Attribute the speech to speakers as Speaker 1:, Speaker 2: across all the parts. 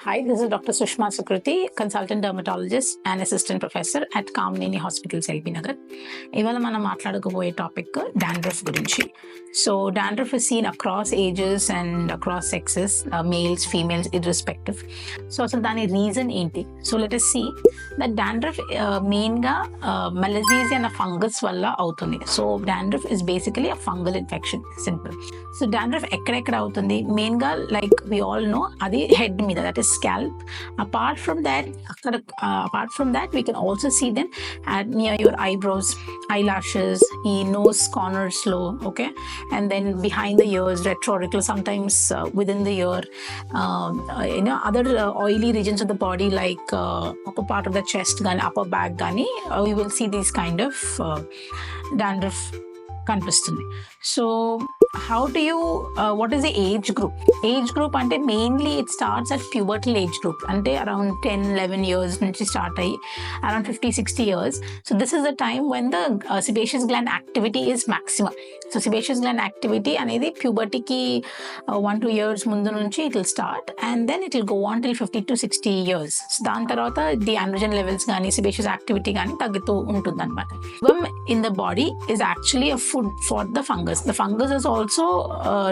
Speaker 1: Hi, this is Dr. Sushma Sukriti, consultant dermatologist and assistant professor at Kamineni Hospital, Selby Nagar. ఇవాళ మనం మాట్లాడుకోబోయే topic dandruff గురించి. So dandruff is seen across ages and across sexes, males, females, irrespective. So అసలు దాని reason ఏంటి? So let us see that dandruff మెయిన్గా మెలజీజియా అన్న fungus వల్ల అవుతుంది. So dandruff is basically a fungal infection, simple. So dandruff ఎక్కడెక్కడ అవుతుంది? మెయిన్గా లైక్ వి ఆల్ నో అది హెడ్ మీద, that is scalp. Apart from that, we can also see them at near your eyebrows, eyelashes, nose corners low, okay, and then behind the ears, retroauricular, sometimes within the ear, other oily regions of the body like upper part of the chest gani, upper back gani, we will see these kind of dandruff కనిపిస్తుంది. So how do you what is the age group అంటే mainly it starts at pubertal age group, అంటే around 10-11 years నుంచి start అయ్యి around 50-60 years. So this is the time when the sebaceous gland activity is maximum. So sebaceous gland activity అనేది ప్యూబర్టీకి 1-2 years ముందు నుంచి it will start and then it will go on till 50-60 years. So దాని తర్వాత the androgen levels కానీ సిబేషియస్ activity కానీ తగ్గుతూ ఉంటుంది అనమాట. In the body is actually a food for the fungus. The fungus is also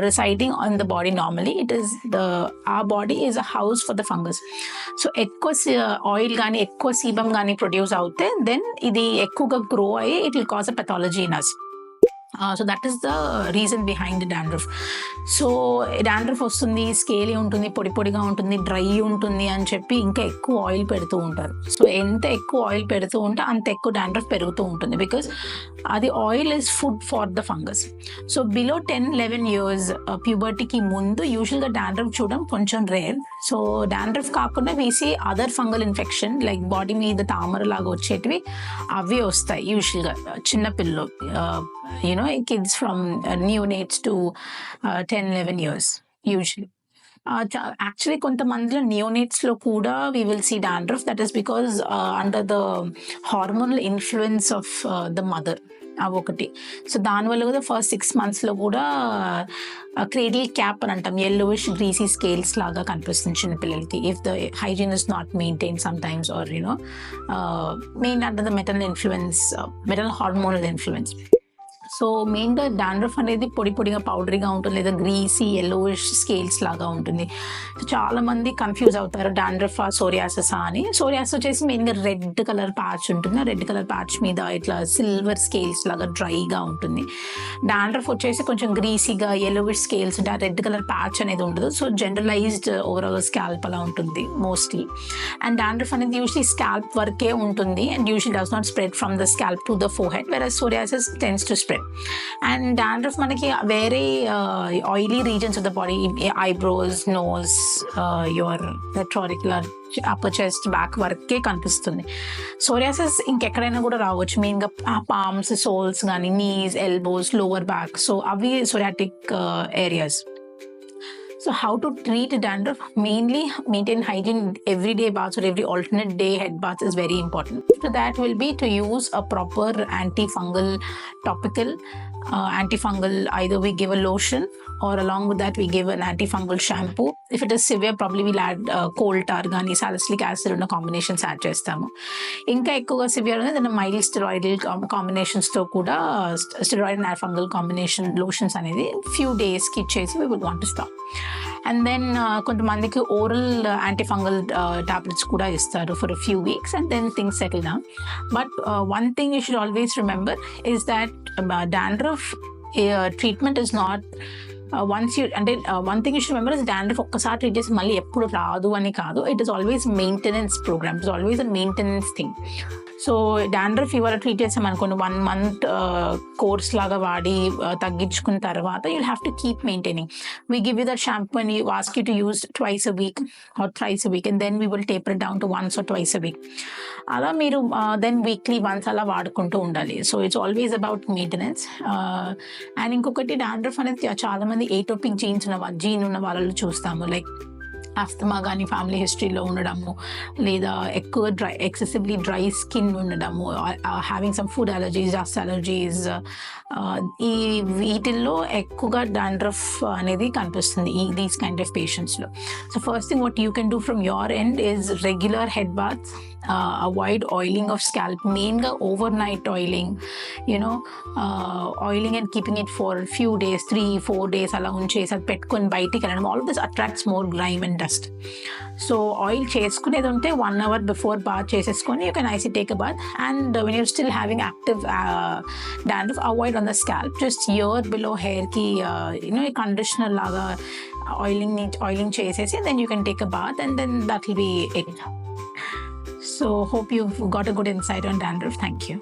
Speaker 1: residing on the body normally. Our body is a house for the fungus. So ఎక్కువ oil కానీ ఎక్కువ sebum కానీ produce అవుతే then ఇది ఎక్కువగా grow అయ్యి it will cause a pathology in us. So that is the reason behind the dandruff. So dandruff వస్తుంది, scaly ఉంటుంది, పొడి పొడిగా ఉంటుంది, డ్రై ఉంటుంది అని చెప్పి ఇంకా ఎక్కువ ఆయిల్ పెడుతూ ఉంటారు. సో ఎంత ఎక్కువ ఆయిల్ పెడుతూ ఉంటే అంత ఎక్కువ డాండ్రఫ్ పెరుగుతూ ఉంటుంది, బికాస్ అది oil is food for the fungus. So below 10-11 years ప్యూబర్టీకి ముందు యూజువల్గా డాండ్రఫ్ చూడడం కొంచెం రేర్. సో డాండ్రఫ్ కాకుండా VC other fungal infection like body మీద తామర లాగా వచ్చేటివి అవి వస్తాయి యూజువల్గా చిన్నపిల్లలు, kids from neonates to 10-11 years usually. Actually కొంతమందిలో నియోనేట్స్లో కూడా we will see dandruff. That is because under the hormonal influence of the mother. అవొకటి. సో దానివల్ల కూడా ఫస్ట్ 6 monthsలో కూడా క్రేడిల్ క్యాప్ అని అంటాం, yellowish greasy scales లాగా కనిపిస్తుంది చిన్నపిల్లలకి if the hygiene is not maintain sometimes or main under the metal hormonal influence. So మెయిన్గా డాండ్రఫ్ అనేది పొడి పొడిగా పౌడరీగా ఉంటుంది, లేదా గ్రీసీ yellowish స్కేల్స్ లాగా ఉంటుంది. సో చాలామంది కన్ఫ్యూజ్ అవుతారు డాండ్రఫ్ సోరియాసిస్ అని. సోరియాసిస్ వచ్చేసి మెయిన్గా రెడ్ కలర్ ప్యాచ్ ఉంటుంది, రెడ్ కలర్ ప్యాచ్ మీద ఇట్లా సిల్వర్ స్కేల్స్ లాగా డ్రైగా ఉంటుంది. డాండ్రఫ్ వచ్చేసి కొంచెం గ్రీసీగా yellowish స్కేల్స్ ఉంటే ఆ రెడ్ కలర్ ప్యాచ్ అనేది ఉండదు. సో జనరలైజ్డ్ ఓవరాల్ స్కాల్ప్ అలా ఉంటుంది మోస్ట్లీ. అండ్ డాండ్రఫ్ అనేది యూజువలీ స్కాల్ప్ వరకే ఉంటుంది and usually does not spread from the scalp to the forehead, versus psoriasis tends to spread. And dandruff మనకి వేరే oily regions of the body, eyebrows, nose, your retroauricular, upper chest, back వరకే కనిపిస్తుంది. Psoriasis ఇంకెక్కడైనా కూడా రావచ్చు, మెయిన్గా palms, soles కానీ, knees, elbows, lower back. So అవి psoriatic areas. So how to treat dandruff? Mainly maintain hygiene. Everyday baths or every alternate day head baths is very important. So that will be to use a proper antifungal topical. Antifungal, either we give a lotion or along with that we give an antifungal shampoo. If it is severe, probably we'll add coal tar gani salicylic acid ఉన్న combinations add చేస్తాము. ఇంకా ఎక్కువగా severe అనేది దాని mild steroidal కాంబినేషన్స్తో కూడా steroid and fungal combination lotions అనేది few డేస్కి ఇచ్చేసి we would want to stop. And then కొంతమందికి ఓరల్ యాంటీఫంగల్ టాబ్లెట్స్ కూడా ఇస్తారు for few weeks and then things settle down. But one thing you should always remember is that dandruff treatment is not one thing you should remember is dandruff ఒక్కసారి treat చేసి మళ్ళీ ఎప్పుడు రాదు అని కాదు. It is always maintenance programme, it is always a maintenance thing. So dandruff ఇవాళ treat చేసాం అనుకోండి, 1 month కోర్స్ లాగా వాడి తగ్గించుకున్న తర్వాత you'll have to keep maintaining. We give you that shampoo and we ask you to use twice a week or thrice a week, and then we will taper it down to once or twice a week. అలా మీరు then weekly once అలా వాడుకుంటూ ఉండాలి. So it's always about maintenance. And ఇంకొకటి dandruff అనేది చాలా మంది ఏటోపిక్ gene ఉన్న వాళ్ళలో చూస్తాము. లైక్ ఆస్తమా కానీ ఫ్యామిలీ హిస్టరీలో ఉండడము, లేదా ఎక్కువ ఎక్సెసివ్లీ డ్రై స్కిన్ ఉండడము, having some food allergies, dust allergies, ఈ వీటిల్లో ఎక్కువగా డాండ్రఫ్ అనేది కనిపిస్తుంది దీస్ కైండ్ ఆఫ్ పేషెంట్స్లో. So first thing what you can do from your end is regular head baths, avoid oiling of scalp, మెయిన్గా overnight oiling, you know oiling and keeping it for few days, 3-4 days అలా ఉంచేసి అది పెట్టుకొని బయటికి వెళ్ళడం, all this attracts more grime and dust. So oil చేసుకునేది ఉంటే 1 hour before bath చేసేసుకొని you can I see take a bath. And when you're still having active dandruff, avoid on the scalp, just ear below హెయిర్కి you know conditioner లాగా oiling చేసేసి then you can take a bath and then that will be it. So hope you've got a good insight on dandruff. Thank you.